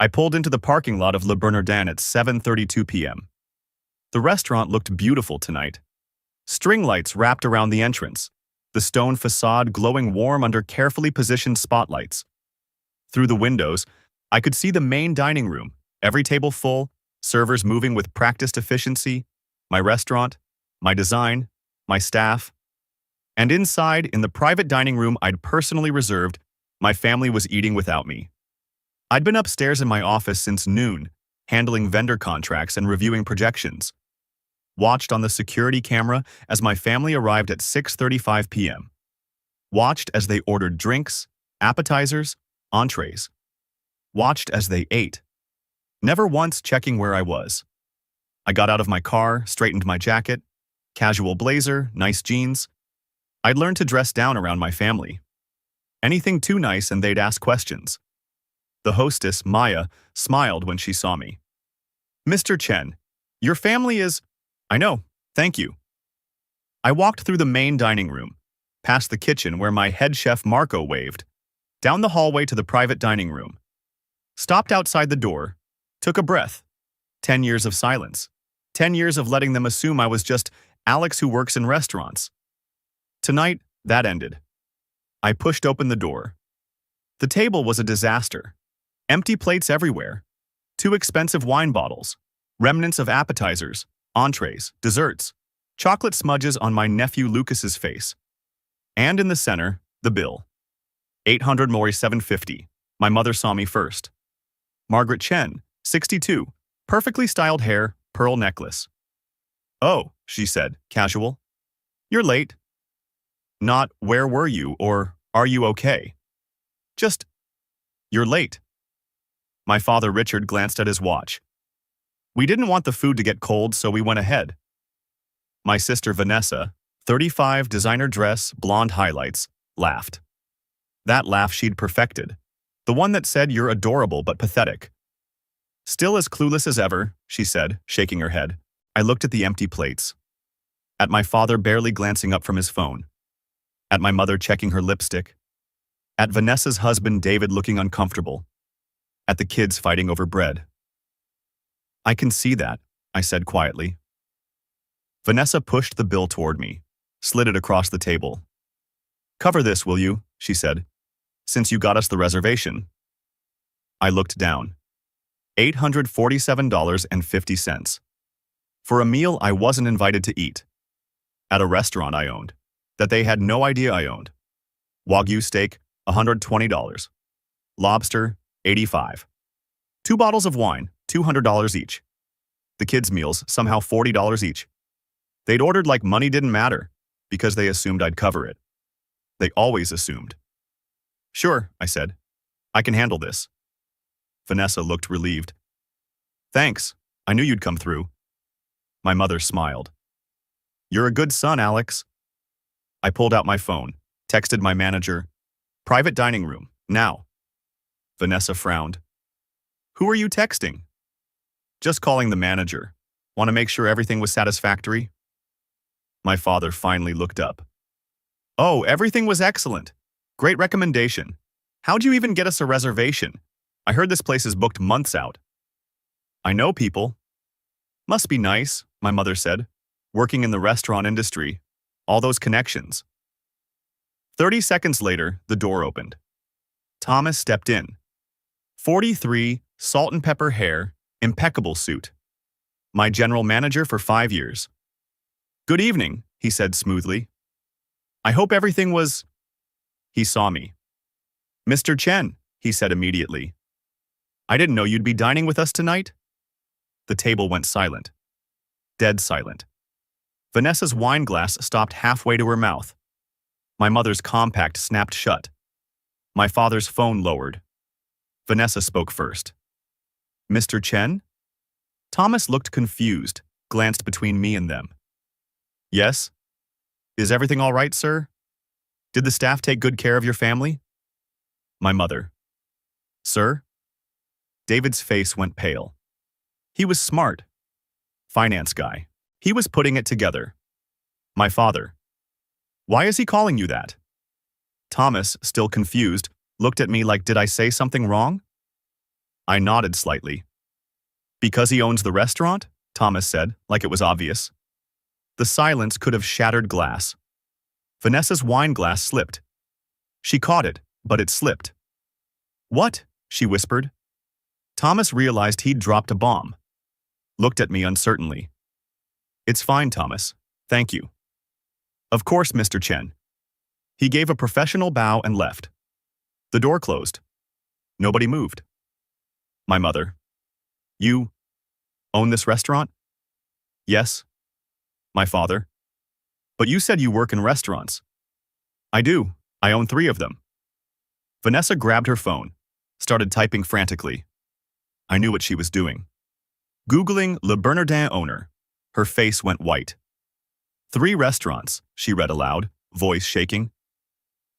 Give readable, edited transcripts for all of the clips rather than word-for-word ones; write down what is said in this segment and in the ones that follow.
I pulled into the parking lot of Le Bernardin at 7:32 p.m. The restaurant looked beautiful tonight. String lights wrapped around the entrance, the stone facade glowing warm under carefully positioned spotlights. Through the windows, I could see the main dining room, every table full, servers moving with practiced efficiency, my restaurant, my design, my staff. And inside, in the private dining room I'd personally reserved, my family was eating without me. I'd been upstairs in my office since noon, handling vendor contracts and reviewing projections. Watched on the security camera as my family arrived at 6:35 p.m. Watched as they ordered drinks, appetizers, entrees. Watched as they ate. Never once checking where I was. I got out of my car, straightened my jacket, casual blazer, nice jeans. I'd learned to dress down around my family. Anything too nice and they'd ask questions. The hostess, Maya, smiled when she saw me. "Mr. Chen, your family is—" "I know, thank you." I walked through the main dining room, past the kitchen where my head chef Marco waved, down the hallway to the private dining room. Stopped outside the door, took a breath. 10 years of silence. 10 years of letting them assume I was just Alex who works in restaurants. Tonight, that ended. I pushed open the door. The table was a disaster. Empty plates everywhere. 2 expensive wine bottles. Remnants of appetizers, entrees, desserts. Chocolate smudges on my nephew Lucas's face. And in the center, the bill. 800 Mori 750. My mother saw me first. Margaret Chen, 62. Perfectly styled hair, pearl necklace. "Oh," she said, casual. "You're late." Not, "Where were you?" or "Are you okay?" Just, "You're late." My father Richard glanced at his watch. We didn't want the food to get cold, so we went ahead. My sister Vanessa, 35, designer dress, blonde highlights, laughed. That laugh she'd perfected. The one that said, "You're adorable but pathetic." "Still as clueless as ever," she said, shaking her head. I looked at the empty plates. At my father barely glancing up from his phone. At my mother checking her lipstick. At Vanessa's husband David looking uncomfortable. At the kids fighting over bread. "I can see that," I said quietly. Vanessa pushed the bill toward me, slid it across the table. "Cover this, will you?" she said. "Since you got us the reservation." I looked down. $847.50. For a meal I wasn't invited to eat. At a restaurant I owned, that they had no idea I owned. Wagyu steak, $120. Lobster, $85. 2 bottles of wine, $200 each. The kids' meals, somehow $40 each. They'd ordered like money didn't matter, because they assumed I'd cover it. They always assumed. "Sure," I said. "I can handle this." Vanessa looked relieved. "Thanks, I knew you'd come through." My mother smiled. "You're a good son, Alex." I pulled out my phone, texted my manager, "Private dining room, now." Vanessa frowned. "Who are you texting?" "Just calling the manager. Want to make sure everything was satisfactory?" My father finally looked up. "Oh, everything was excellent. Great recommendation. How'd you even get us a reservation? I heard this place is booked months out." "I know people." "Must be nice," my mother said. "Working in the restaurant industry. All those connections." 30 seconds later, the door opened. Thomas stepped in. 43, salt and pepper hair, impeccable suit. My general manager for 5 years. "Good evening," he said smoothly. "I hope everything was—" He saw me. "Mr. Chen," he said immediately. "I didn't know you'd be dining with us tonight." The table went silent. Dead silent. Vanessa's wine glass stopped halfway to her mouth. My mother's compact snapped shut. My father's phone lowered. Vanessa spoke first. "Mr. Chen?" Thomas looked confused, glanced between me and them. "Yes? Is everything all right, sir? Did the staff take good care of your family?" My mother. "Sir?" David's face went pale. He was smart. Finance guy. He was putting it together. My father. "Why is he calling you that?" Thomas, still confused, looked at me like, did I say something wrong? I nodded slightly. Because he owns the restaurant? Thomas said, like it was obvious. The silence could have shattered glass. Vanessa's wine glass slipped. She caught it, but it slipped. What? She whispered. Thomas realized he'd dropped a bomb. Looked at me uncertainly. It's fine, Thomas. Thank you. Of course, Mr. Chen. He gave a professional bow and left. The door closed. Nobody moved. My mother. You own this restaurant? Yes. My father. But you said you work in restaurants. I do. I own 3 of them. Vanessa grabbed her phone, started typing frantically. I knew what she was doing. Googling Le Bernardin owner. Her face went white. 3 restaurants, she read aloud, voice shaking.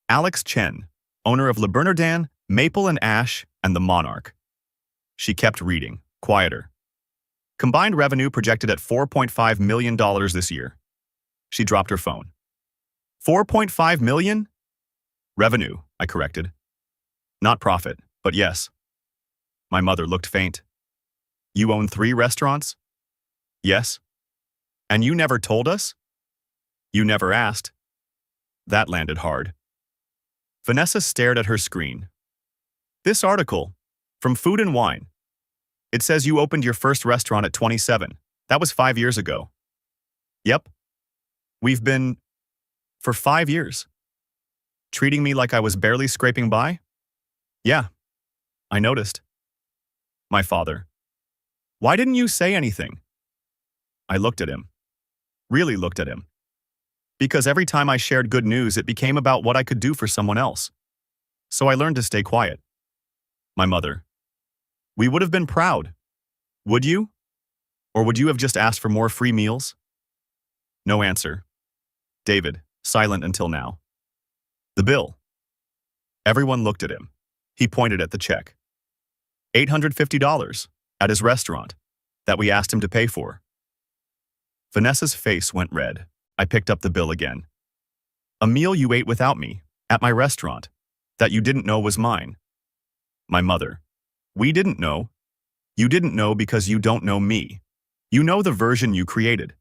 Alex Chen, owner of Le Bernardin, Maple and Ash, and the Monarch. She kept reading, quieter. Combined revenue projected at $4.5 million this year. She dropped her phone. $4.5 million? Revenue, I corrected. Not profit, but yes. My mother looked faint. You own 3 restaurants? Yes. And you never told us? You never asked. That landed hard. Vanessa stared at her screen. This article, from Food and Wine. It says you opened your first restaurant at 27. That was 5 years ago. Yep. We've been, for 5 years. Treating me like I was barely scraping by? Yeah. I noticed. My father. Why didn't you say anything? I looked at him. Really looked at him. Because every time I shared good news, it became about what I could do for someone else. So I learned to stay quiet. My mother. We would have been proud. Would you? Or would you have just asked for more free meals? No answer. David, silent until now. The bill. Everyone looked at him. He pointed at the check. $850 at his restaurant that we asked him to pay for. Vanessa's face went red. I picked up the bill again. A meal you ate without me, at my restaurant, that you didn't know was mine. My mother. We didn't know. You didn't know because you don't know me. You know the version you created.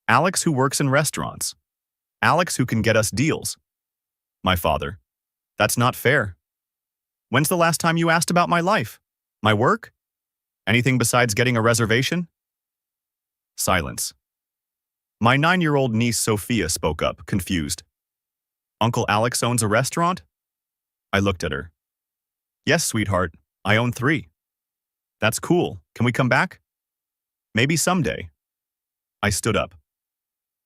Alex who works in restaurants. Alex who can get us deals. My father. That's not fair. When's the last time you asked about my life? My work? Anything besides getting a reservation? Silence. My 9-year-old niece Sophia spoke up, confused. Uncle Alex owns a restaurant? I looked at her. Yes, sweetheart, I own 3. That's cool. Can we come back? Maybe someday. I stood up.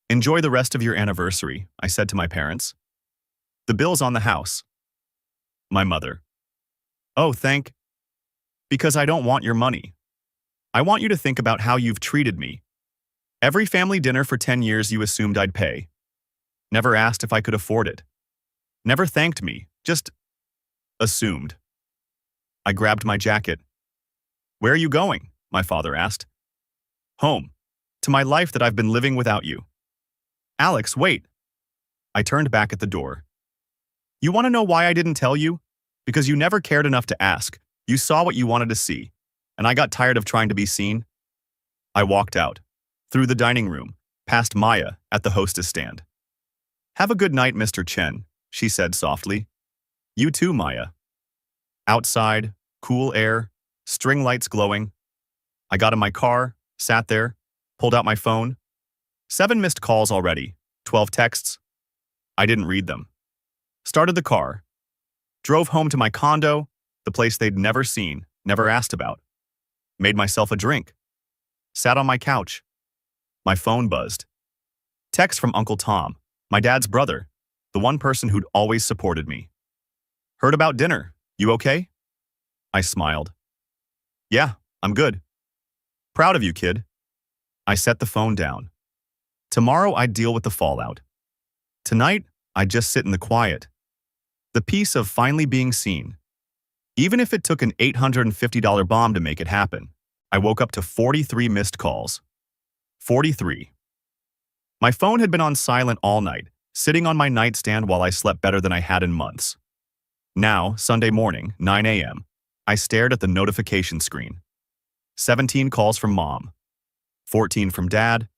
Enjoy the rest of your anniversary, I said to my parents. The bill's on the house. My mother. Oh, because I don't want your money. I want you to think about how you've treated me. Every family dinner for 10 years you assumed I'd pay. Never asked if I could afford it. Never thanked me, just assumed. I grabbed my jacket. Where are you going? My father asked. Home. To my life that I've been living without you. Alex, wait. I turned back at the door. You want to know why I didn't tell you? Because you never cared enough to ask. You saw what you wanted to see, and I got tired of trying to be seen. I walked out, through the dining room, past Maya at the hostess stand. Have a good night, Mr. Chen, she said softly. You too, Maya. Outside, cool air, string lights glowing. I got in my car, sat there, pulled out my phone. 7 missed calls already, 12 texts. I didn't read them. Started the car. Drove home to my condo, the place they'd never seen, never asked about. Made myself a drink. Sat on my couch. My phone buzzed. Text from Uncle Tom, my dad's brother, the one person who'd always supported me. Heard about dinner. You okay? I smiled. Yeah, I'm good. Proud of you, kid. I set the phone down. Tomorrow I'd deal with the fallout. Tonight, I'd just sit in the quiet. The peace of finally being seen. Even if it took an $850 bomb to make it happen, I woke up to 43 missed calls. 43. My phone had been on silent all night, sitting on my nightstand while I slept better than I had in months. Now, Sunday morning, 9 a.m., I stared at the notification screen. 17 calls from Mom, 14 from Dad,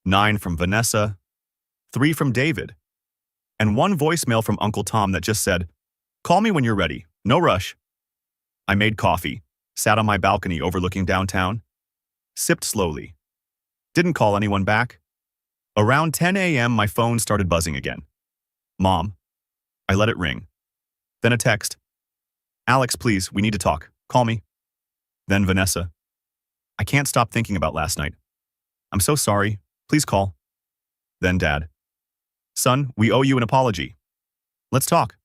9 from Vanessa, 3 from David, and 1 voicemail from Uncle Tom that just said, "Call me when you're ready. No rush." I made coffee, sat on my balcony overlooking downtown, sipped slowly. Didn't call anyone back. Around 10 a.m., my phone started buzzing again. Mom. I let it ring. Then a text. "Alex, please, we need to talk. Call me." Then Vanessa. "I can't stop thinking about last night. I'm so sorry. Please call." Then Dad. "Son, we owe you an apology. Let's talk."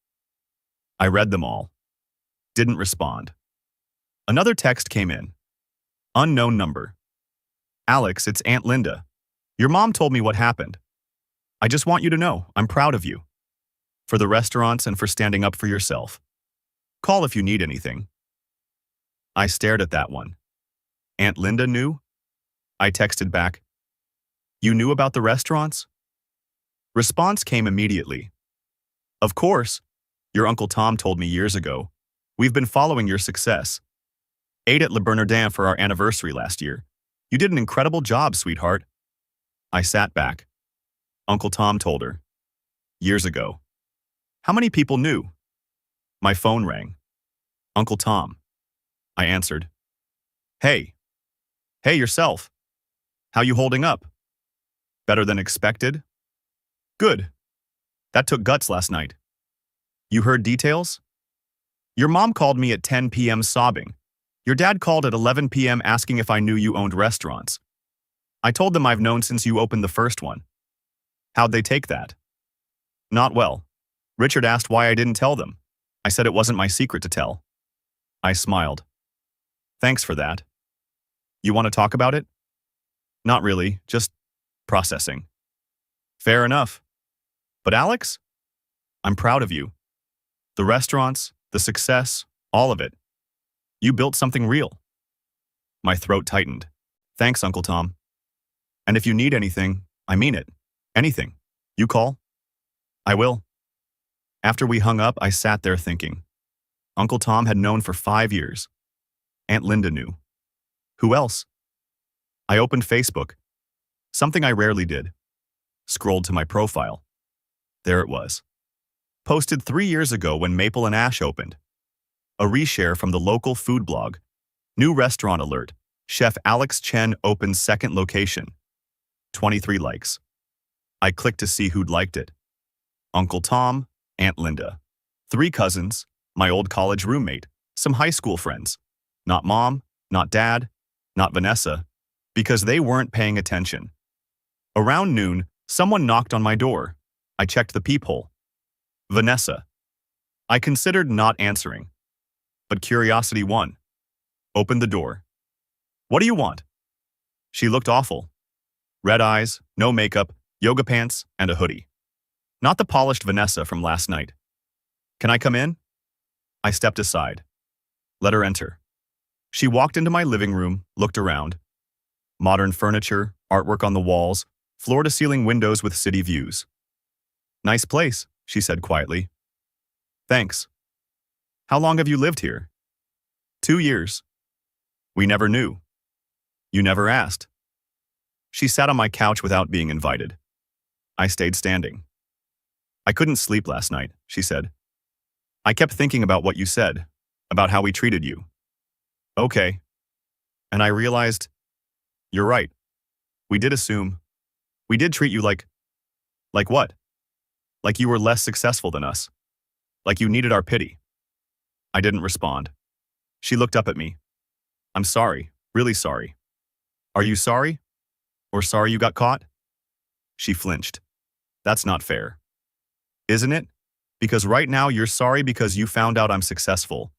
I read them all. Didn't respond. Another text came in. Unknown number. "Alex, it's Aunt Linda. Your mom told me what happened. I just want you to know I'm proud of you. For the restaurants and for standing up for yourself. Call if you need anything." I stared at that one. Aunt Linda knew? I texted back. "You knew about the restaurants?" Response came immediately. "Of course. Your Uncle Tom told me years ago. We've been following your success. Ate at Le Bernardin for our anniversary last year. You did an incredible job, sweetheart." I sat back. Uncle Tom told her. Years ago. How many people knew? My phone rang. Uncle Tom. I answered. "Hey. Hey, yourself. How you holding up?" "Better than expected?" "Good. That took guts last night." "You heard details?" "Your mom called me at 10 p.m. sobbing. Your dad called at 11 p.m. asking if I knew you owned restaurants. I told them I've known since you opened the first one." "How'd they take that?" "Not well. Richard asked why I didn't tell them. I said it wasn't my secret to tell." I smiled. "Thanks for that. You want to talk about it?" "Not really, just processing." "Fair enough. But Alex, I'm proud of you. The restaurants, the success, all of it. You built something real." My throat tightened. "Thanks, Uncle Tom. And if you need anything, I mean it. Anything. You call?" "I will." After we hung up, I sat there thinking. Uncle Tom had known for 5 years. Aunt Linda knew. Who else? I opened Facebook. Something I rarely did. Scrolled to my profile. There it was. Posted 3 years ago when Maple and Ash opened. A reshare from the local food blog. New restaurant alert. Chef Alex Chen opens second location. 23 likes. I clicked to see who'd liked it. Uncle Tom, Aunt Linda. 3 cousins, my old college roommate, some high school friends. Not Mom, not Dad, not Vanessa, because they weren't paying attention. Around noon, someone knocked on my door. I checked the peephole. Vanessa. I considered not answering, but curiosity won. Opened the door. "What do you want?" She looked awful. Red eyes, no makeup, yoga pants, and a hoodie. Not the polished Vanessa from last night. "Can I come in?" I stepped aside. Let her enter. She walked into my living room, looked around. Modern furniture, artwork on the walls, floor-to-ceiling windows with city views. "Nice place," she said quietly. "Thanks. How long have you lived here?" 2 years. "We never knew. You never asked." She sat on my couch without being invited. I stayed standing. "I couldn't sleep last night," she said. "I kept thinking about what you said, about how we treated you." "Okay." And I realized, you're right. We did assume. We did treat you like what? Like you were less successful than us. Like you needed our pity. I didn't respond. She looked up at me. "I'm sorry, really sorry." "Are you sorry? Or sorry you got caught?" She flinched. "That's not fair." "Isn't it? Because right now you're sorry because you found out I'm successful.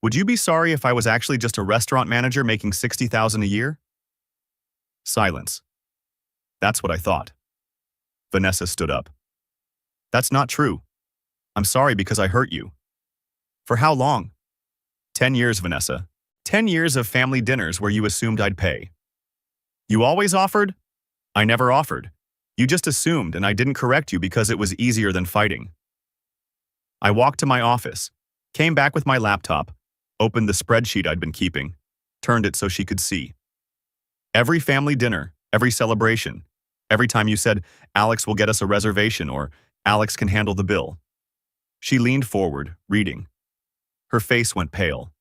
Would you be sorry if I was actually just a restaurant manager making $60,000 a year?" Silence. That's what I thought. Vanessa stood up. "That's not true. I'm sorry because I hurt you." "For how long?" 10 years, Vanessa. 10 years of family dinners where you assumed I'd pay. You always offered? I never offered. You just assumed, and I didn't correct you because it was easier than fighting. I walked to my office, came back with my laptop, opened the spreadsheet I'd been keeping, turned it so she could see. Every family dinner, every celebration, every time you said, Alex will get us a reservation or Alex can handle the bill. She leaned forward, reading. Her face went pale.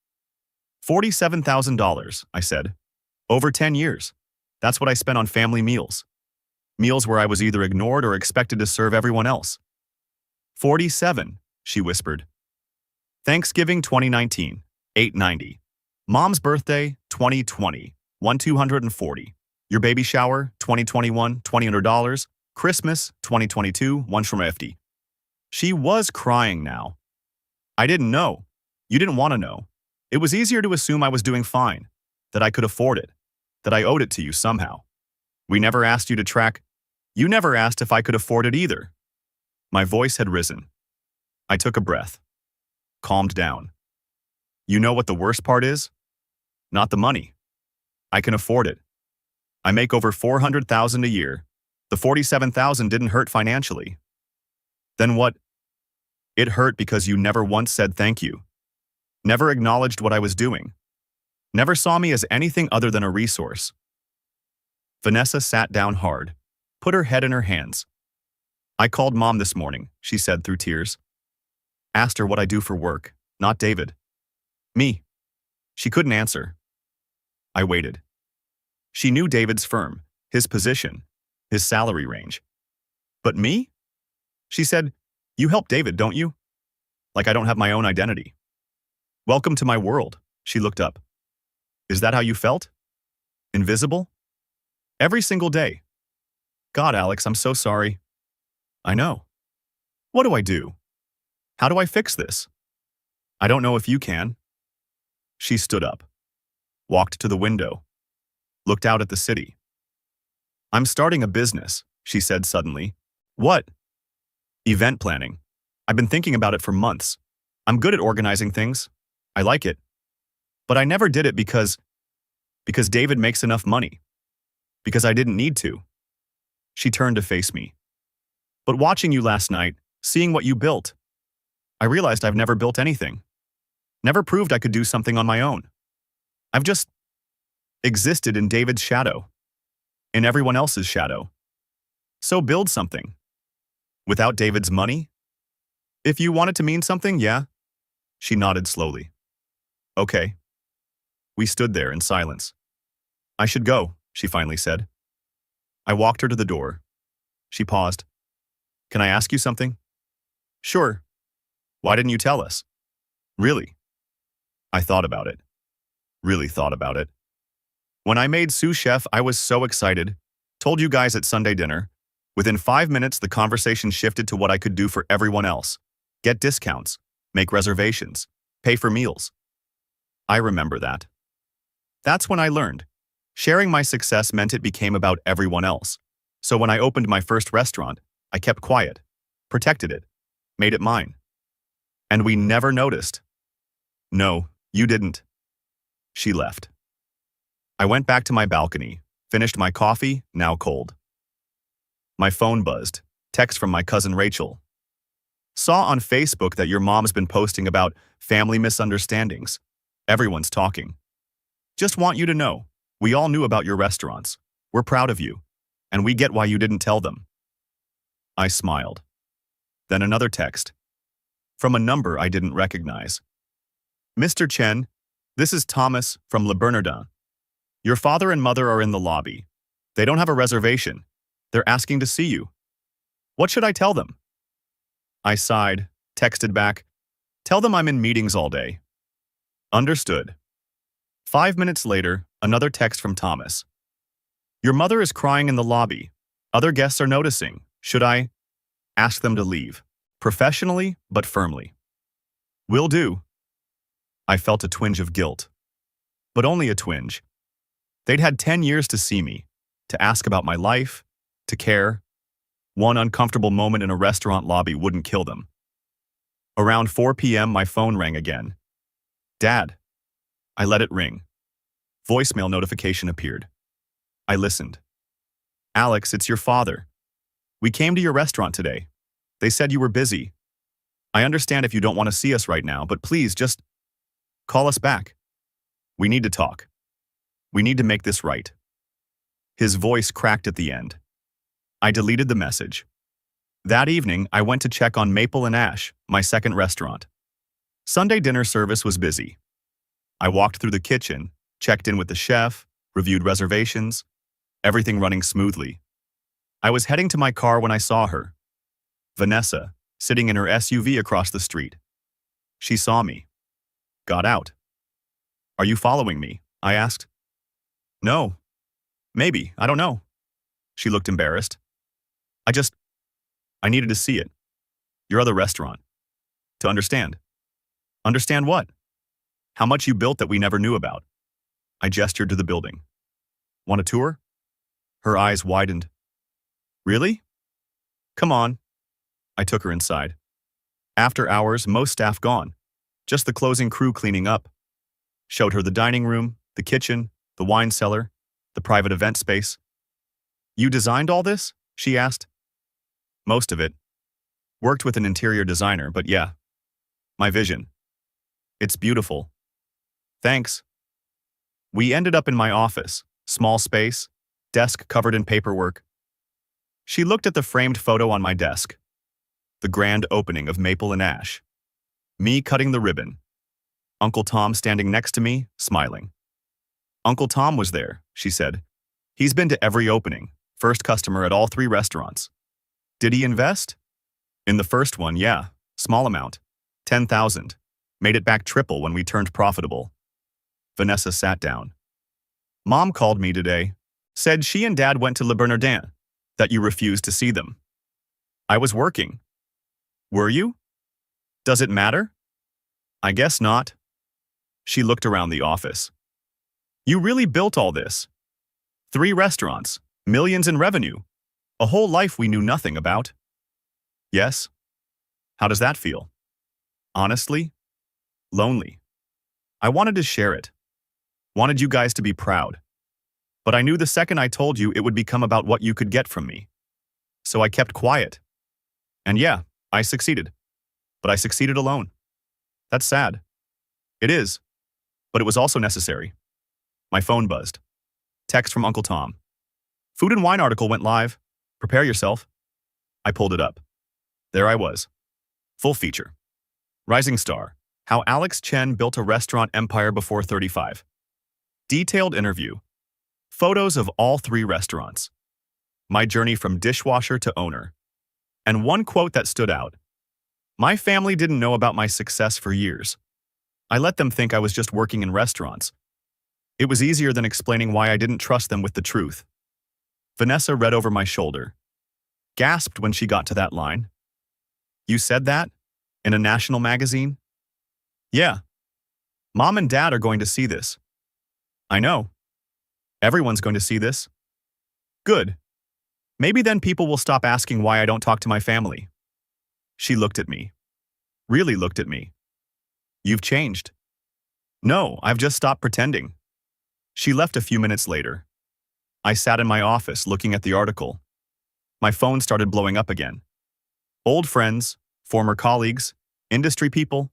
$47,000, I said. Over 10 years. That's what I spent on family meals. Meals where I was either ignored or expected to serve everyone else. 47, she whispered. Thanksgiving 2019, $890. Mom's birthday 2020, $1,240. Your baby shower 2021, $200. Christmas 2022, $150. She was crying now. I didn't know. You didn't want to know. It was easier to assume I was doing fine, that I could afford it, that I owed it to you somehow. We never asked you to track. You never asked if I could afford it either. My voice had risen. I took a breath. Calmed down. You know what the worst part is? Not the money. I can afford it. I make over $400,000 a year. The $47,000 didn't hurt financially. Then what? It hurt because you never once said thank you. Never acknowledged what I was doing. Never saw me as anything other than a resource. Vanessa sat down hard, put her head in her hands. I called Mom this morning, she said through tears. Asked her what I do for work, not David. Me. She couldn't answer. I waited. She knew David's firm, his position, his salary range. But me? She said, you help David, don't you? Like I don't have my own identity. Welcome to my world, she looked up. Is that how you felt? Invisible? Every single day. God, Alex, I'm so sorry. I know. What do I do? How do I fix this? I don't know if you can. She stood up, walked to the window, looked out at the city. I'm starting a business, she said suddenly. What? Event planning. I've been thinking about it for months. I'm good at organizing things. I like it. But I never did it because David makes enough money. Because I didn't need to. She turned to face me. But watching you last night, seeing what you built, I realized I've never built anything. Never proved I could do something on my own. I've just existed in David's shadow. In everyone else's shadow. So build something. Without David's money? If you want it to mean something, yeah. She nodded slowly. Okay. We stood there in silence. I should go, she finally said. I walked her to the door. She paused. Can I ask you something? Sure. Why didn't you tell us? Really? I thought about it. Really thought about it. When I made sous chef, I was so excited. Told you guys at Sunday dinner. Within 5 minutes, the conversation shifted to what I could do for everyone else. Get discounts, make reservations, pay for meals. I remember that. That's when I learned. Sharing my success meant it became about everyone else. So when I opened my first restaurant, I kept quiet, protected it, made it mine. And we never noticed. No, you didn't. She left. I went back to my balcony, finished my coffee, now cold. My phone buzzed, text from my cousin Rachel. Saw on Facebook that your mom's been posting about family misunderstandings. Everyone's talking. Just want you to know, we all knew about your restaurants. We're proud of you. And we get why you didn't tell them. I smiled. Then another text. From a number I didn't recognize. Mr. Chen, this is Thomas from Le Bernardin. Your father and mother are in the lobby. They don't have a reservation. They're asking to see you. What should I tell them? I sighed, texted back. Tell them I'm in meetings all day. Understood. 5 minutes later, another text from Thomas. Your mother is crying in the lobby. Other guests are noticing. Should I? Ask them to leave. Professionally, but firmly. Will do. I felt a twinge of guilt. But only a twinge. They'd had 10 years to see me, to ask about my life, to care. One uncomfortable moment in a restaurant lobby wouldn't kill them. Around 4 p.m., my phone rang again. Dad. I let it ring. Voicemail notification appeared. I listened. Alex, it's your father. We came to your restaurant today. They said you were busy. I understand if you don't want to see us right now, but please just... Call us back. We need to talk. We need to make this right. His voice cracked at the end. I deleted the message. That evening, I went to check on Maple and Ash, my second restaurant. Sunday dinner service was busy. I walked through the kitchen, checked in with the chef, reviewed reservations, everything running smoothly. I was heading to my car when I saw her. Vanessa, sitting in her SUV across the street. She saw me. Got out. Are you following me? I asked. No. Maybe, I don't know. She looked embarrassed. I needed to see it. Your other restaurant. To understand. Understand what? How much you built that we never knew about. I gestured to the building. Want a tour? Her eyes widened. Really? Come on. I took her inside. After hours, most staff gone. Just the closing crew cleaning up. Showed her the dining room, the kitchen, the wine cellar, the private event space. You designed all this? She asked. Most of it. Worked with an interior designer, but yeah. My vision. It's beautiful. Thanks. We ended up in my office, small space, desk covered in paperwork. She looked at the framed photo on my desk. The grand opening of Maple and Ash. Me cutting the ribbon. Uncle Tom standing next to me, smiling. Uncle Tom was there, she said. He's been to every opening, first customer at all 3 restaurants. Did he invest? In the first one, yeah. Small amount. 10,000. Made it back triple when we turned profitable. Vanessa sat down. Mom called me today. Said she and Dad went to Le Bernardin. That you refused to see them. I was working. Were you? Does it matter? I guess not. She looked around the office. You really built all this. 3 restaurants, millions in revenue. A whole life we knew nothing about. Yes? How does that feel? Honestly? Lonely. I wanted to share it. Wanted you guys to be proud. But I knew the second I told you it would become about what you could get from me. So I kept quiet. And yeah, I succeeded. But I succeeded alone. That's sad. It is. But it was also necessary. My phone buzzed. Text from Uncle Tom. Food and Wine article went live. Prepare yourself. I pulled it up. There I was. Full feature. Rising Star. How Alex Chen built a restaurant empire before 35. Detailed interview. Photos of all 3 restaurants. My journey from dishwasher to owner. And one quote that stood out. My family didn't know about my success for years. I let them think I was just working in restaurants. It was easier than explaining why I didn't trust them with the truth. Vanessa read over my shoulder. Gasped when she got to that line. You said that? In a national magazine? Yeah. Mom and Dad are going to see this. I know. Everyone's going to see this. Good. Maybe then people will stop asking why I don't talk to my family. She looked at me. Really looked at me. You've changed. No, I've just stopped pretending. She left a few minutes later. I sat in my office looking at the article. My phone started blowing up again. Old friends, former colleagues, industry people.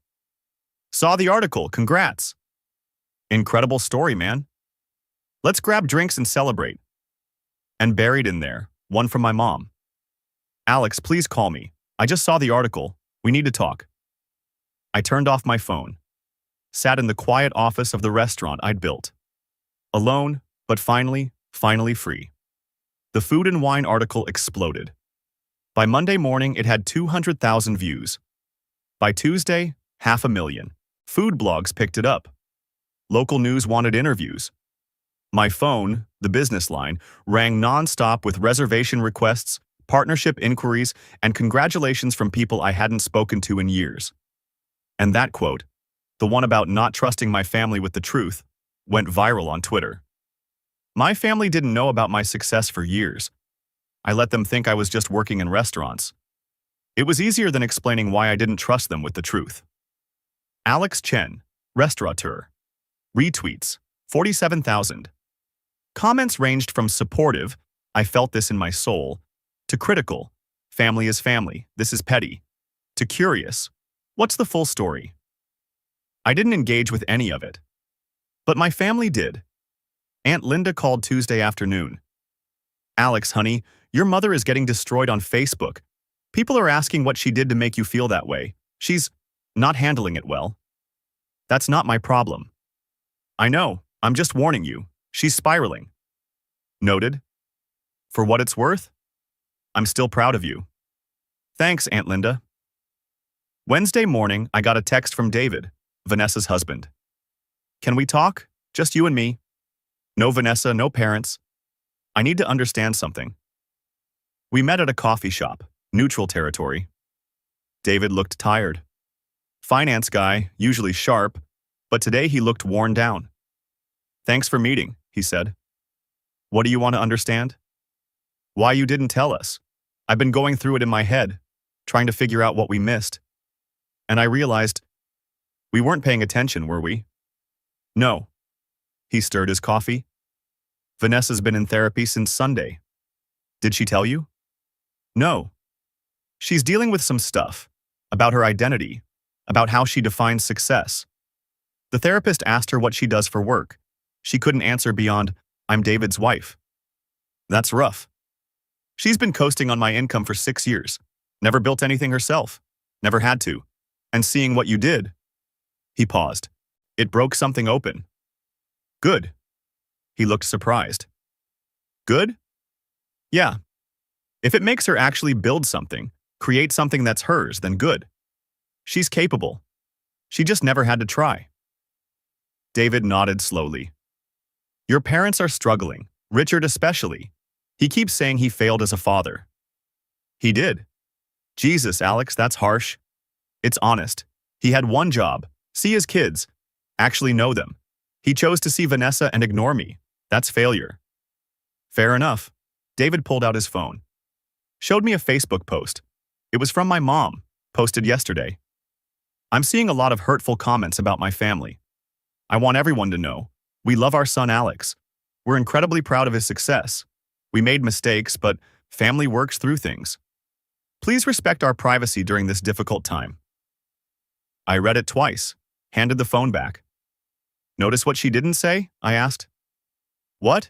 Saw the article, congrats. Incredible story, man. Let's grab drinks and celebrate. And buried in there, one from my mom. Alex, please call me. I just saw the article. We need to talk. I turned off my phone. Sat in the quiet office of the restaurant I'd built. Alone, but finally free. The Food and Wine article exploded. By Monday morning, it had 200,000 views. By Tuesday, 500,000. Food blogs picked it up. Local news wanted interviews. My phone, the business line, rang nonstop with reservation requests, partnership inquiries, and congratulations from people I hadn't spoken to in years. And that quote, the one about not trusting my family with the truth, went viral on Twitter. My family didn't know about my success for years. I let them think I was just working in restaurants. It was easier than explaining why I didn't trust them with the truth. Alex Chen, restaurateur. Retweets, 47,000. Comments ranged from supportive, I felt this in my soul, to critical, family is family, this is petty, to curious, what's the full story? I didn't engage with any of it. But my family did. Aunt Linda called Tuesday afternoon. Alex, honey, your mother is getting destroyed on Facebook. People are asking what she did to make you feel that way. She's not handling it well. That's not my problem. I know, I'm just warning you. She's spiraling. Noted. For what it's worth, I'm still proud of you. Thanks, Aunt Linda. Wednesday morning, I got a text from David, Vanessa's husband. Can we talk? Just you and me. No Vanessa, no parents. I need to understand something. We met at a coffee shop, neutral territory. David looked tired. Finance guy, usually sharp, but today he looked worn down. Thanks for meeting, he said. What do you want to understand? Why you didn't tell us. I've been going through it in my head, trying to figure out what we missed. And I realized we weren't paying attention, were we? No. He stirred his coffee. Vanessa's been in therapy since Sunday. Did she tell you? No. She's dealing with some stuff about her identity, about how she defines success. The therapist asked her what she does for work. She couldn't answer beyond, I'm David's wife. That's rough. She's been coasting on my income for 6 years, never built anything herself, never had to. And seeing what you did, he paused. It broke something open. Good. He looked surprised. Good? Yeah. If it makes her actually build something, create something that's hers, then good. She's capable. She just never had to try. David nodded slowly. Your parents are struggling, Richard especially. He keeps saying he failed as a father. He did. Jesus, Alex, that's harsh. It's honest. He had one job, see his kids, actually know them. He chose to see Vanessa and ignore me. That's failure. Fair enough. David pulled out his phone. Showed me a Facebook post. It was from my mom, posted yesterday. I'm seeing a lot of hurtful comments about my family. I want everyone to know. We love our son Alex. We're incredibly proud of his success. We made mistakes, but family works through things. Please respect our privacy during this difficult time. I read it twice, handed the phone back. Notice what she didn't say? I asked. What?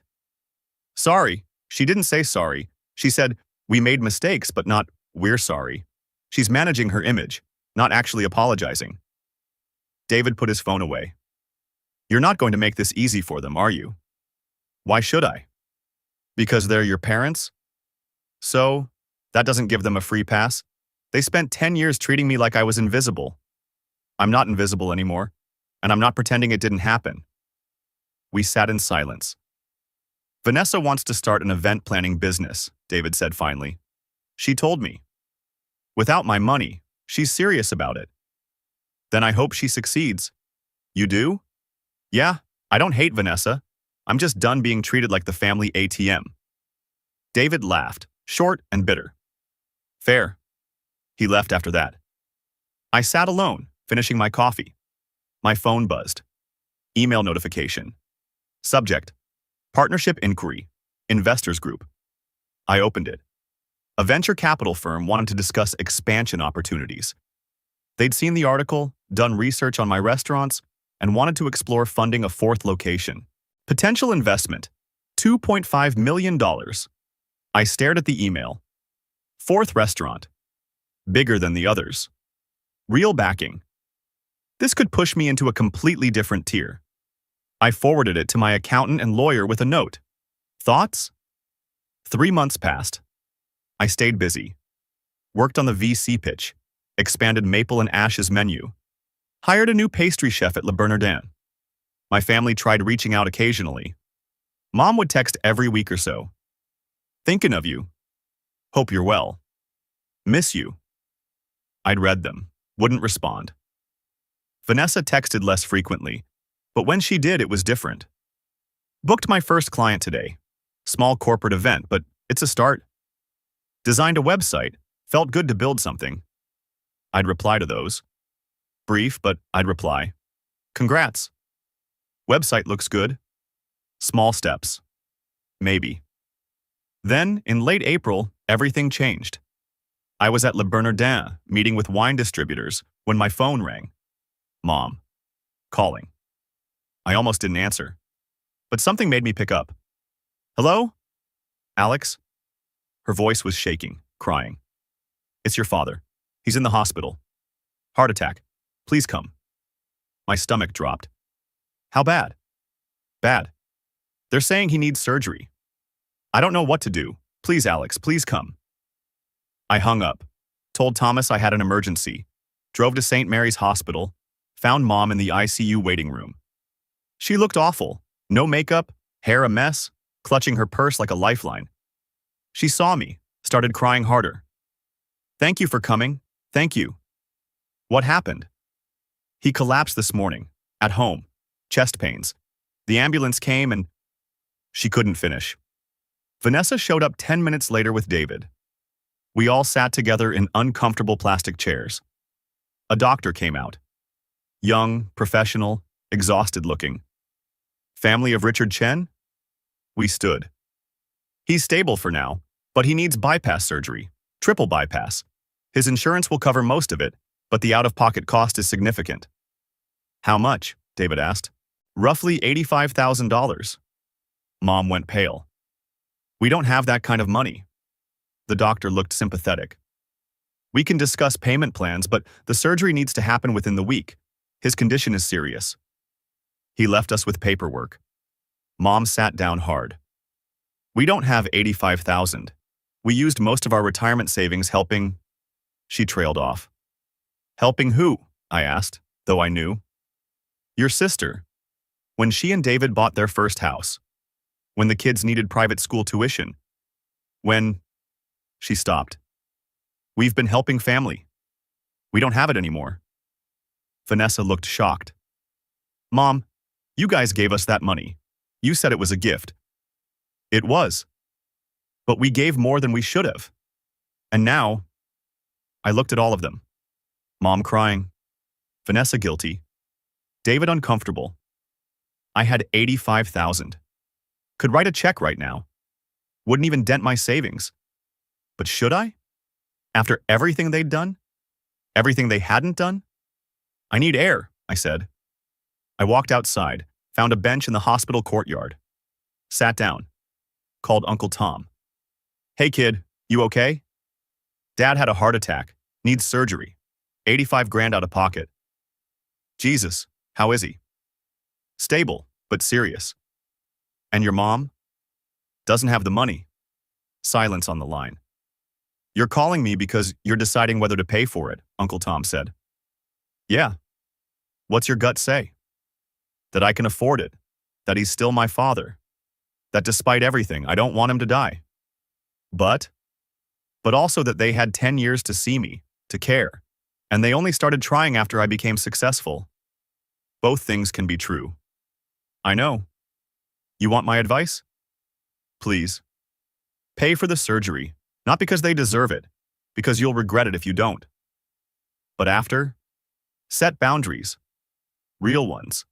Sorry. She didn't say sorry. She said, we made mistakes, but not, we're sorry. She's managing her image, not actually apologizing. David put his phone away. You're not going to make this easy for them, are you? Why should I? Because they're your parents? So, that doesn't give them a free pass. They spent 10 years treating me like I was invisible. I'm not invisible anymore, and I'm not pretending it didn't happen. We sat in silence. Vanessa wants to start an event planning business, David said finally. She told me. Without my money, she's serious about it. Then I hope she succeeds. You do? Yeah, I don't hate Vanessa. I'm just done being treated like the family ATM. David laughed, short and bitter. Fair. He left after that. I sat alone, finishing my coffee. My phone buzzed. Email notification. Subject: Partnership Inquiry, Investors Group. I opened it. A venture capital firm wanted to discuss expansion opportunities. They'd seen the article, done research on my restaurants, and wanted to explore funding a 4th location. Potential investment: $2.5 million. I stared at the email. 4th restaurant. Bigger than the others. Real backing. This could push me into a completely different tier. I forwarded it to my accountant and lawyer with a note. Thoughts? 3 months passed. I stayed busy. Worked on the VC pitch. Expanded Maple and Ash's menu. Hired a new pastry chef at Le Bernardin. My family tried reaching out occasionally. Mom would text every week or so. Thinking of you. Hope you're well. Miss you. I'd read them. Wouldn't respond. Vanessa texted less frequently, but when she did, it was different. Booked my first client today. Small corporate event, but it's a start. Designed a website. Felt good to build something. I'd reply to those. Brief, but I'd reply. Congrats. Website looks good. Small steps. Maybe. Then, in late April, everything changed. I was at Le Bernardin, meeting with wine distributors, when my phone rang. Mom. calling. I almost didn't answer, but something made me pick up. Hello? Alex? Her voice was shaking, crying. It's your father. He's in the hospital. Heart attack. Please come. My stomach dropped. How bad? Bad. They're saying he needs surgery. I don't know what to do. Please, Alex, please come. I hung up, told Thomas I had an emergency, drove to St. Mary's Hospital, found Mom in the ICU waiting room. She looked awful. No makeup, hair a mess, clutching her purse like a lifeline. She saw me, started crying harder. Thank you for coming. Thank you. What happened? He collapsed this morning, at home, chest pains. The ambulance came and she couldn't finish. Vanessa showed up 10 minutes later with David. We all sat together in uncomfortable plastic chairs. A doctor came out. Young, professional, exhausted looking. Family of Richard Chen? We stood. He's stable for now, but he needs bypass surgery, triple bypass. His insurance will cover most of it, but the out-of-pocket cost is significant. How much? David asked. Roughly $85,000. Mom went pale. We don't have that kind of money. The doctor looked sympathetic. We can discuss payment plans, but the surgery needs to happen within the week. His condition is serious. He left us with paperwork. Mom sat down hard. We don't have $85,000. We used most of our retirement savings helping. She trailed off. Helping who? I asked, though I knew. Your sister. When she and David bought their first house. When the kids needed private school tuition. When. She stopped. We've been helping family. We don't have it anymore. Vanessa looked shocked. Mom, you guys gave us that money. You said it was a gift. It was. But we gave more than we should have. And now. I looked at all of them. Mom crying. Vanessa guilty. David uncomfortable. I had $85,000. Could write a check right now. Wouldn't even dent my savings. But should I? After everything they'd done? Everything they hadn't done? I need air, I said. I walked outside, found a bench in the hospital courtyard. Sat down. Called Uncle Tom. Hey kid, you okay? Dad had a heart attack. Needs surgery. 85 grand out of pocket. Jesus, how is he? Stable, but serious. And your mom? Doesn't have the money. Silence on the line. You're calling me because you're deciding whether to pay for it, Uncle Tom said. Yeah. What's your gut say? That I can afford it. That he's still my father. That despite everything, I don't want him to die. But also that they had 10 years to see me, to care, and they only started trying after I became successful. Both things can be true. I know. You want my advice? Please. Pay for the surgery, not because they deserve it, because you'll regret it if you don't. But after, set boundaries. Real ones.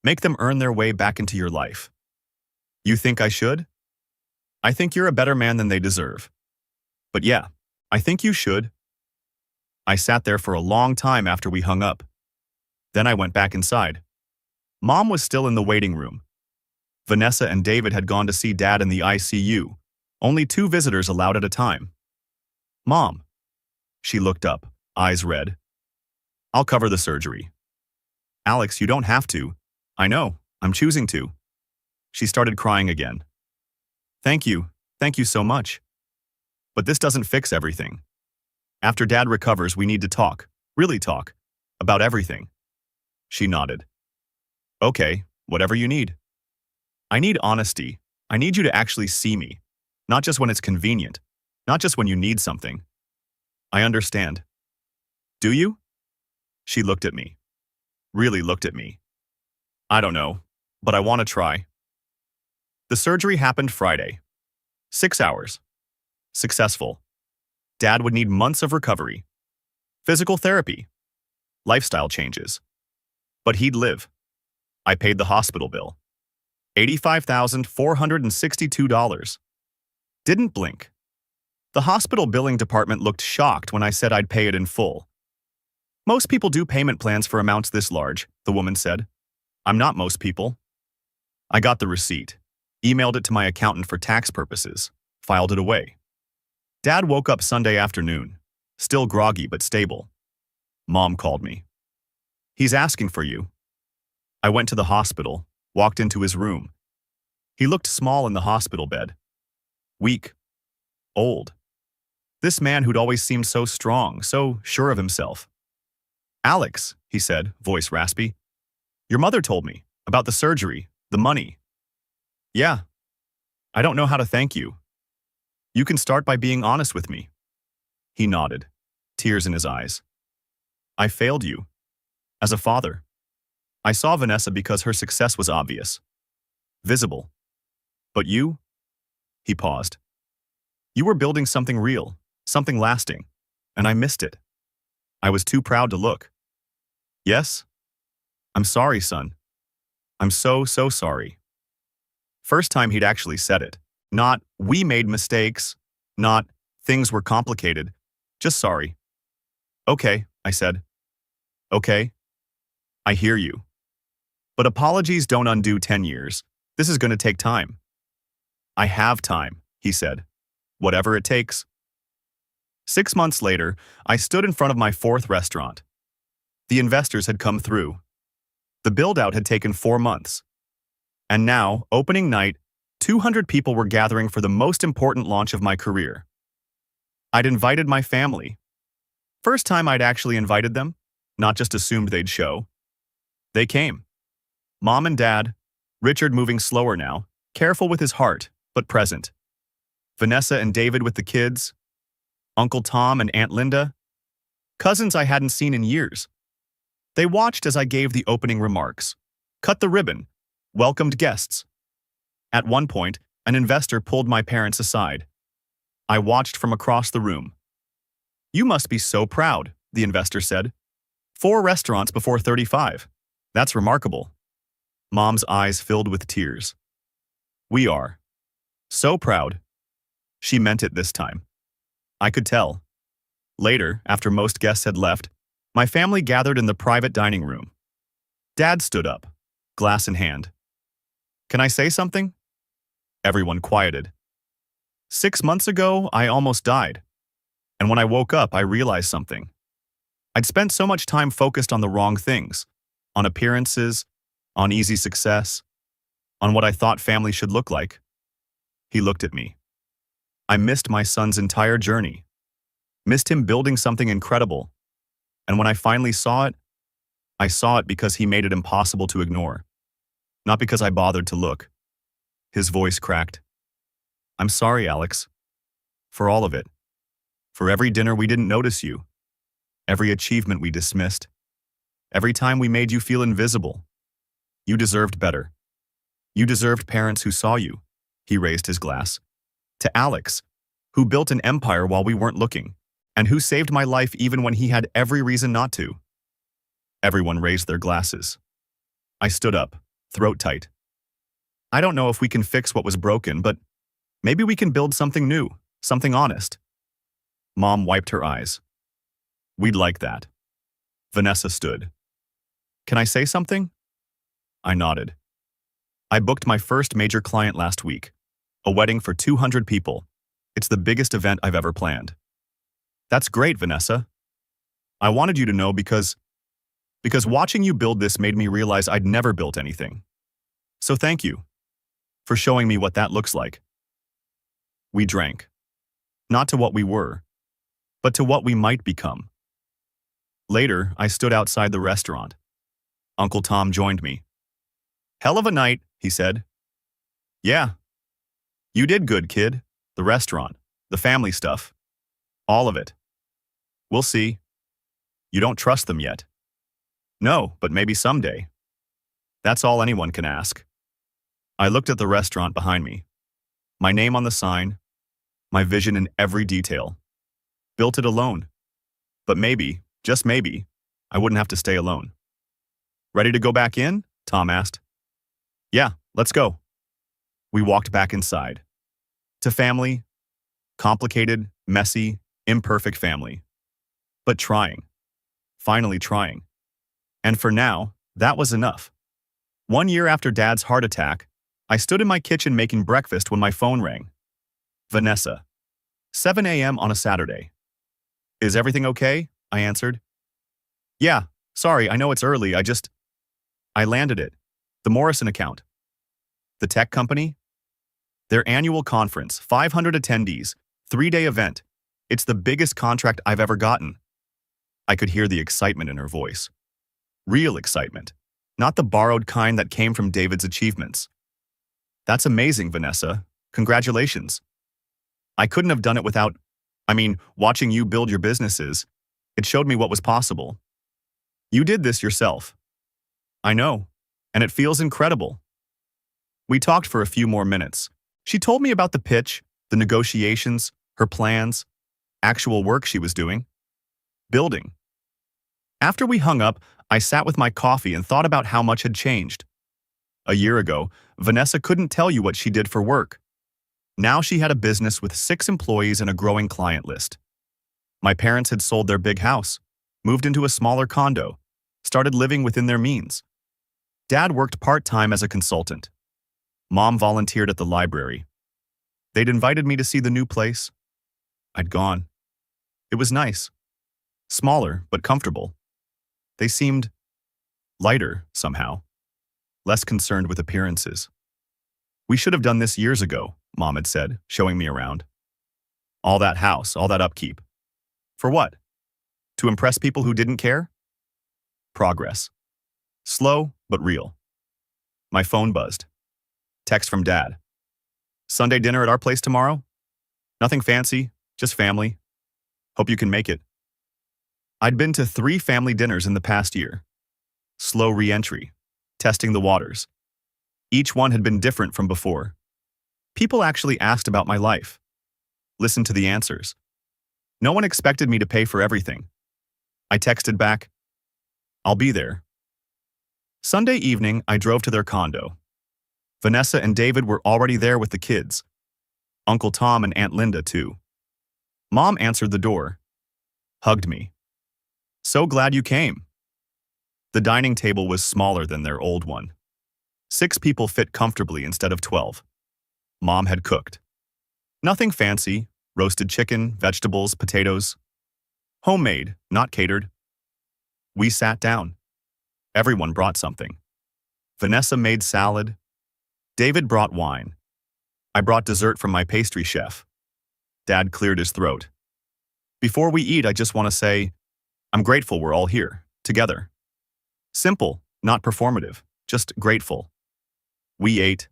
Make them earn their way back into your life. You think I should? I think you're a better man than they deserve. But yeah, I think you should. I sat there for a long time after we hung up. Then I went back inside. Mom was still in the waiting room. Vanessa and David had gone to see Dad in the ICU. Only 2 visitors allowed at a time. Mom. She looked up, eyes red. I'll cover the surgery. Alex, you don't have to. I know, I'm choosing to. She started crying again. Thank you so much. But this doesn't fix everything. After Dad recovers, we need to talk, really talk, about everything. She nodded. Okay, whatever you need. I need honesty. I need you to actually see me. Not just when it's convenient. Not just when you need something. I understand. Do you? She looked at me. Really looked at me. I don't know, but I want to try. The surgery happened Friday. 6 hours. Successful. Dad would need months of recovery. Physical therapy. Lifestyle changes. But he'd live. I paid the hospital bill. $85,462. Didn't blink. The hospital billing department looked shocked when I said I'd pay it in full. Most people do payment plans for amounts this large, the woman said. I'm not most people. I got the receipt, emailed it to my accountant for tax purposes, filed it away. Dad woke up Sunday afternoon, still groggy but stable. Mom called me. He's asking for you. I went to the hospital, walked into his room. He looked small in the hospital bed. Weak. Old. This man who'd always seemed so strong, so sure of himself. Alex, he said, voice raspy. Your mother told me about the surgery, the money. Yeah. I don't know how to thank you. You can start by being honest with me. He nodded, tears in his eyes. I failed you. As a father. I saw Vanessa because her success was obvious. Visible. But you? He paused. You were building something real, something lasting, and I missed it. I was too proud to look. Yes? I'm sorry, son. I'm so sorry. First time he'd actually said it. Not, we made mistakes. Not, things were complicated. Just sorry. Okay, I said. Okay. I hear you. But apologies don't undo 10 years. This is going to take time. I have time, he said. Whatever it takes. 6 months later, I stood in front of my 4th restaurant. The investors had come through. The build-out had taken 4 months. And now, opening night, 200 people were gathering for the most important launch of my career. I'd invited my family. First time I'd actually invited them, not just assumed they'd show. They came. Mom and Dad, Richard moving slower now, careful with his heart, but present. Vanessa and David with the kids, Uncle Tom and Aunt Linda, cousins I hadn't seen in years. They watched as I gave the opening remarks, cut the ribbon, welcomed guests. At one point, an investor pulled my parents aside. I watched from across the room. You must be so proud, the investor said. 4 restaurants before 35. That's remarkable. Mom's eyes filled with tears. We are. So proud. She meant it this time. I could tell. Later, after most guests had left, my family gathered in the private dining room. Dad stood up, glass in hand. Can I say something? Everyone quieted. 6 months ago, I almost died. And when I woke up, I realized something. I'd spent so much time focused on the wrong things, on appearances, on easy success, on what I thought family should look like. He looked at me. I missed my son's entire journey. Missed him building something incredible. And when I finally saw it, I saw it because he made it impossible to ignore. Not because I bothered to look. His voice cracked. I'm sorry, Alex. For all of it. For every dinner we didn't notice you. Every achievement we dismissed. Every time we made you feel invisible. You deserved better. You deserved parents who saw you. He raised his glass. To Alex, who built an empire while we weren't looking, and who saved my life even when he had every reason not to. Everyone raised their glasses. I stood up, throat tight. I don't know if we can fix what was broken, but maybe we can build something new, something honest. Mom wiped her eyes. We'd like that. Vanessa stood. Can I say something? I nodded. I booked my first major client last week, a wedding for 200 people. It's the biggest event I've ever planned. That's great, Vanessa. I wanted you to know because watching you build this made me realize I'd never built anything. So thank you for showing me what that looks like. We drank. Not to what we were, but to what we might become. Later, I stood outside the restaurant. Uncle Tom joined me. Hell of a night, he said. Yeah. You did good, kid. The restaurant, the family stuff. All of it. We'll see. You don't trust them yet. No, but maybe someday. That's all anyone can ask. I looked at the restaurant behind me. My name on the sign. My vision in every detail. Built it alone. But maybe, just maybe, I wouldn't have to stay alone. Ready to go back in? Tom asked. Yeah, let's go. We walked back inside. To family. Complicated, messy, imperfect family. But trying. finally trying. And for now, that was enough. 1 year after Dad's heart attack, I stood in my kitchen making breakfast when my phone rang. Vanessa. 7 a.m. on a Saturday. Is everything okay? I answered. Yeah, sorry, I know it's early, I landed it. The Morrison account. The tech company? Their annual conference, 500 attendees, 3-day event. It's the biggest contract I've ever gotten. I could hear the excitement in her voice. Real excitement, not the borrowed kind that came from David's achievements. That's amazing, Vanessa. Congratulations. I couldn't have done it without, watching you build your businesses. It showed me what was possible. You did this yourself. I know, and it feels incredible. We talked for a few more minutes. She told me about the pitch, the negotiations, her plans, actual work she was doing. Building. After we hung up, I sat with my coffee and thought about how much had changed. A year ago, Vanessa couldn't tell you what she did for work. Now she had a business with 6 employees and a growing client list. My parents had sold their big house, moved into a smaller condo, started living within their means. Dad worked part-time as a consultant. Mom volunteered at the library. They'd invited me to see the new place. I'd gone. It was nice. Smaller, but comfortable. They seemed lighter, somehow. Less concerned with appearances. We should have done this years ago, Mom had said, showing me around. All that house, all that upkeep. For what? To impress people who didn't care? Progress. Slow, but real. My phone buzzed. Text from Dad. Sunday dinner at our place tomorrow? Nothing fancy, just family. Hope you can make it. I'd been to 3 family dinners in the past year. Slow re-entry, testing the waters. Each one had been different from before. People actually asked about my life. Listened to the answers. No one expected me to pay for everything. I texted back, I'll be there. Sunday evening, I drove to their condo. Vanessa and David were already there with the kids. Uncle Tom and Aunt Linda, too. Mom answered the door. Hugged me. So glad you came. The dining table was smaller than their old one. 6 people fit comfortably instead of 12. Mom had cooked. Nothing fancy, roasted chicken, vegetables, potatoes. Homemade, not catered. We sat down. Everyone brought something. Vanessa made salad. David brought wine. I brought dessert from my pastry chef. Dad cleared his throat. Before we eat, I just want to say, I'm grateful we're all here, together. Simple, not performative, just grateful. We ate.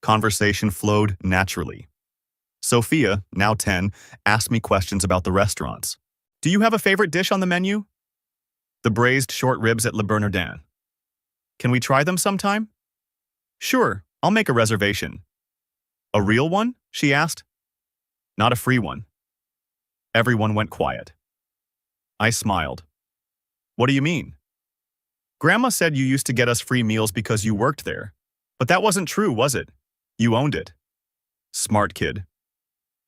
Conversation flowed naturally. Sophia, now 10, asked me questions about the restaurants. Do you have a favorite dish on the menu? The braised short ribs at Le Bernardin. Can we try them sometime? Sure, I'll make a reservation. A real one? She asked. Not a free one. Everyone went quiet. I smiled. What do you mean? Grandma said you used to get us free meals because you worked there. But that wasn't true, was it? You owned it. Smart kid.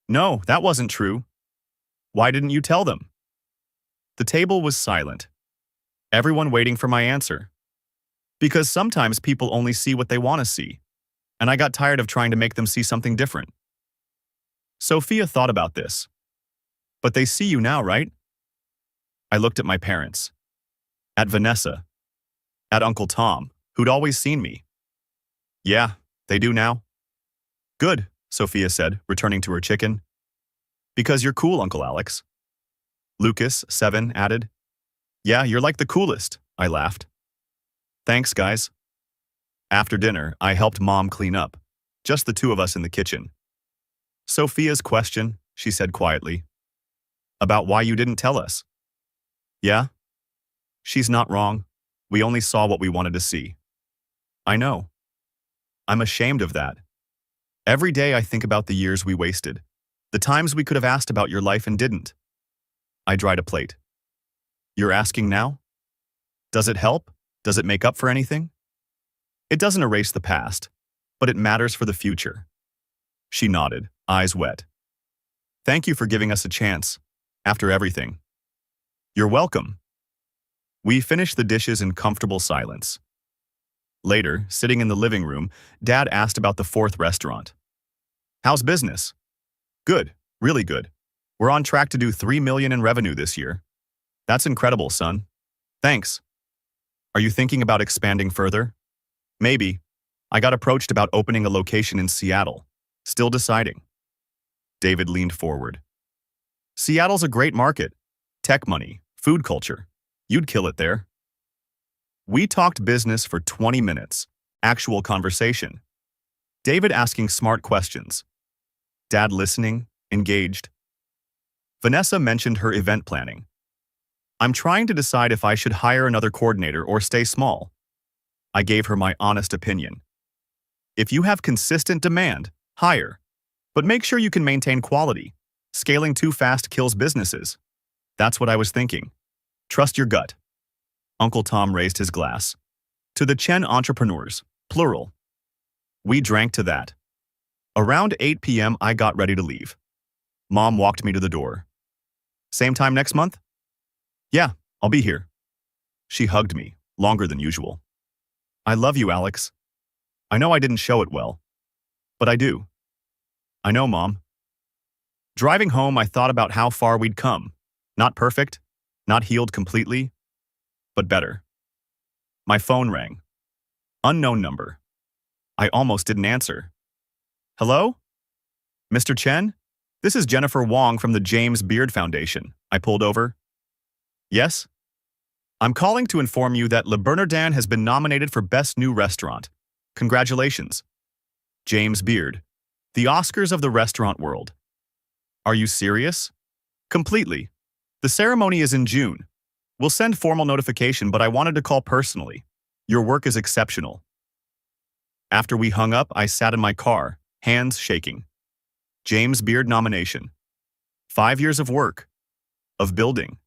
No, that wasn't true. Why didn't you tell them? The table was silent. Everyone waiting for my answer. Because sometimes people only see what they want to see, and I got tired of trying to make them see something different. Sophia thought about this. But they see you now, right? I looked at my parents. At Vanessa. At Uncle Tom, who'd always seen me. Yeah, they do now. Good, Sophia said, returning to her chicken. Because you're cool, Uncle Alex. Lucas, 7, added. Yeah, you're like the coolest, I laughed. Thanks, guys. After dinner, I helped Mom clean up, just the 2 of us in the kitchen. Sophia's question, she said quietly. About why you didn't tell us. Yeah? She's not wrong. We only saw what we wanted to see. I know. I'm ashamed of that. Every day I think about the years we wasted, the times we could have asked about your life and didn't. I dried a plate. You're asking now? Does it help? Does it make up for anything? It doesn't erase the past, but it matters for the future. She nodded, eyes wet. Thank you for giving us a chance, after everything. You're welcome. We finished the dishes in comfortable silence. Later, sitting in the living room, Dad asked about the fourth restaurant. How's business? Good, really good. We're on track to do $3 million in revenue this year. That's incredible, son. Thanks. Are you thinking about expanding further? Maybe. I got approached about opening a location in Seattle. Still deciding. David leaned forward. Seattle's a great market. Tech money, food culture. You'd kill it there. We talked business for 20 minutes. Actual conversation. David asking smart questions. Dad listening, engaged. Vanessa mentioned her event planning. I'm trying to decide if I should hire another coordinator or stay small. I gave her my honest opinion. If you have consistent demand, hire. But make sure you can maintain quality. Scaling too fast kills businesses. That's what I was thinking. Trust your gut. Uncle Tom raised his glass. To the Chen entrepreneurs, plural. We drank to that. Around 8 p.m. I got ready to leave. Mom walked me to the door. Same time next month? Yeah, I'll be here. She hugged me, longer than usual. I love you, Alex. I know I didn't show it well. But I do. I know, Mom. Driving home, I thought about how far we'd come. Not perfect, not healed completely, but better. My phone rang. Unknown number. I almost didn't answer. Hello? Mr. Chen? This is Jennifer Wong from the James Beard Foundation. I pulled over. Yes? I'm calling to inform you that Le Bernardin has been nominated for Best New Restaurant. Congratulations. James Beard. The Oscars of the restaurant world. Are you serious? Completely. The ceremony is in June. We'll send formal notification, but I wanted to call personally. Your work is exceptional. After we hung up, I sat in my car, hands shaking. James Beard nomination. 5 years of work. Of building.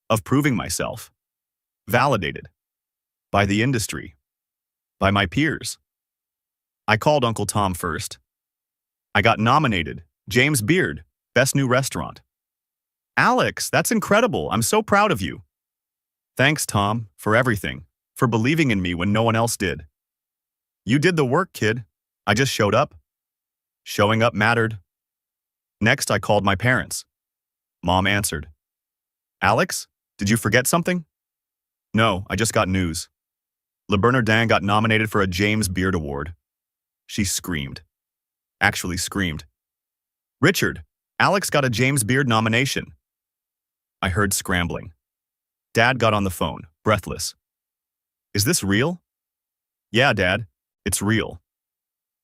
Of proving myself. Validated. By the industry. By my peers. I called Uncle Tom first. I got nominated. James Beard, Best New Restaurant. Alex, that's incredible. I'm so proud of you. Thanks, Tom, for everything. For believing in me when no one else did. You did the work, kid. I just showed up. Showing up mattered. Next, I called my parents. Mom answered. Alex, did you forget something? No, I just got news. Le Bernardin got nominated for a James Beard Award. She screamed. Actually screamed. Richard, Alex got a James Beard nomination. I heard scrambling. Dad got on the phone, breathless. Is this real? Yeah, Dad, it's real.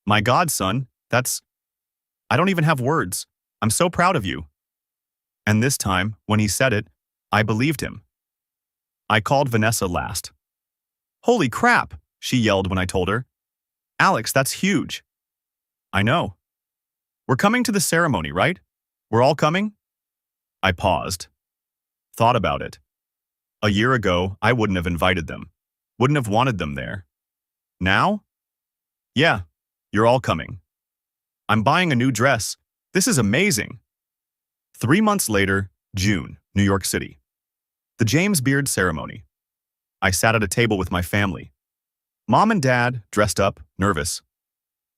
My God, son, I don't even have words. I'm so proud of you. And this time, when he said it, I believed him. I called Vanessa last. Holy crap, she yelled when I told her. Alex, that's huge. I know. We're coming to the ceremony, right? We're all coming? I paused. Thought about it. A year ago, I wouldn't have invited them. Wouldn't have wanted them there. Now? Yeah, you're all coming. I'm buying a new dress. This is amazing. 3 months later, June, New York City. The James Beard ceremony. I sat at a table with my family. Mom and Dad, dressed up, nervous.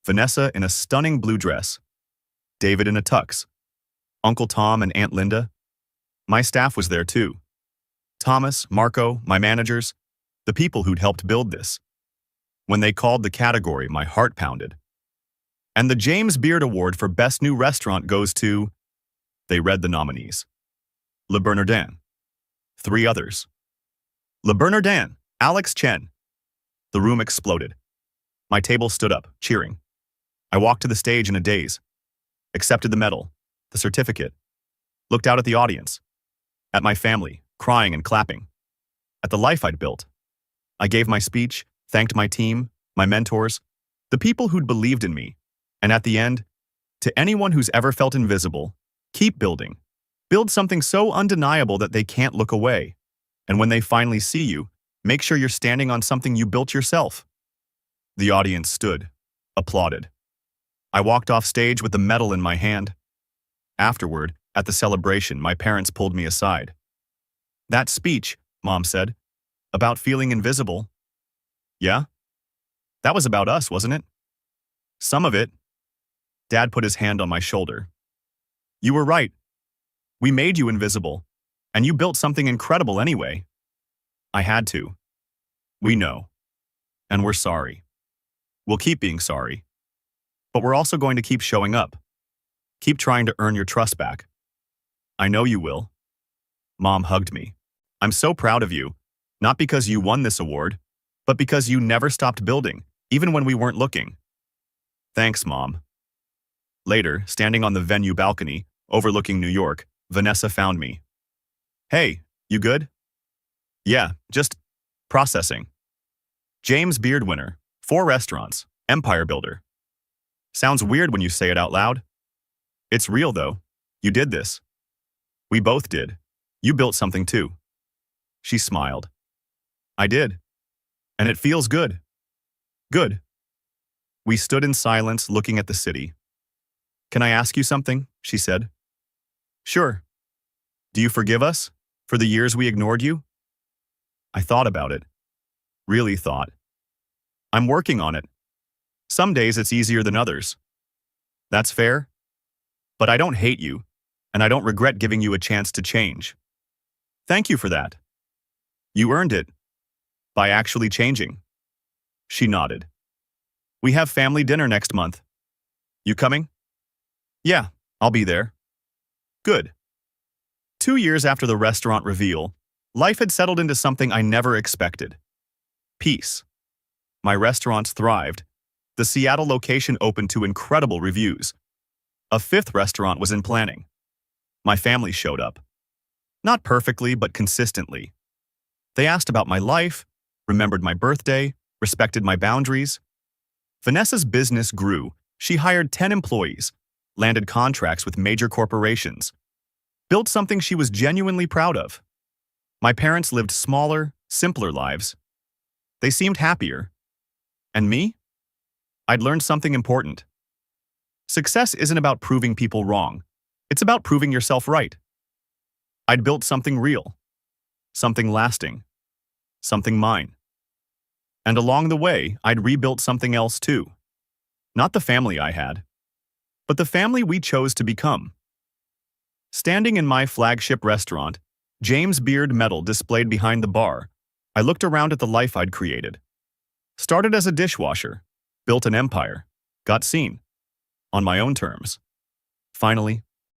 Vanessa in a stunning blue dress. David in a tux. Uncle Tom and Aunt Linda. My staff was there too. Thomas, Marco, my managers, the people who'd helped build this. When they called the category, my heart pounded. And the James Beard Award for Best New Restaurant goes to... They read the nominees. Le Bernardin. 3 others. Le Bernardin, Alex Chen. The room exploded. My table stood up, cheering. I walked to the stage in a daze. Accepted the medal, the certificate. Looked out at the audience. At my family, crying and clapping. At the life I'd built. I gave my speech, thanked my team, my mentors, the people who'd believed in me. And at the end, to anyone who's ever felt invisible, keep building. Build something so undeniable that they can't look away. And when they finally see you, make sure you're standing on something you built yourself. The audience stood, applauded. I walked off stage with the medal in my hand. Afterward, at the celebration, my parents pulled me aside. That speech, Mom said, About feeling invisible. Yeah? That was about us, wasn't it? Some of it. Dad put his hand on my shoulder. You were right. We made you invisible. And you built something incredible anyway. I had to. We know. And we're sorry. We'll keep being sorry. But we're also going to keep showing up. Keep trying to earn your trust back. I know you will. Mom hugged me. I'm so proud of you. Not because you won this award, but because you never stopped building, even when we weren't looking. Thanks, Mom. Later, standing on the venue balcony, overlooking New York, Vanessa found me. Hey, you good? Yeah, just processing. James Beard winner, 4 restaurants, empire builder. Sounds weird when you say it out loud. It's real though. You did this. We both did. You built something too. She smiled. I did. And it feels good. Good. We stood in silence looking at the city. Can I ask you something? She said. Sure. Do you forgive us for the years we ignored you? I thought about it. Really thought. I'm working on it. Some days it's easier than others. That's fair. But I don't hate you, and I don't regret giving you a chance to change. Thank you for that. You earned it. By actually changing. She nodded. We have family dinner next month. You coming? Yeah, I'll be there. Good. 2 years after the restaurant reveal, life had settled into something I never expected. Peace. My restaurants thrived. The Seattle location opened to incredible reviews. A 5th restaurant was in planning. My family showed up. Not perfectly, but consistently. They asked about my life, remembered my birthday, respected my boundaries. Vanessa's business grew. She hired 10 employees, landed contracts with major corporations, built something she was genuinely proud of. My parents lived smaller, simpler lives. They seemed happier. And me? I'd learned something important. Success isn't about proving people wrong. It's about proving yourself right. I'd built something real, something lasting, something mine. And along the way, I'd rebuilt something else too. Not the family I had, but the family we chose to become. Standing in my flagship restaurant, James Beard medal displayed behind the bar, I looked around at the life I'd created. Started as a dishwasher, built an empire, got seen. On my own terms. Finally,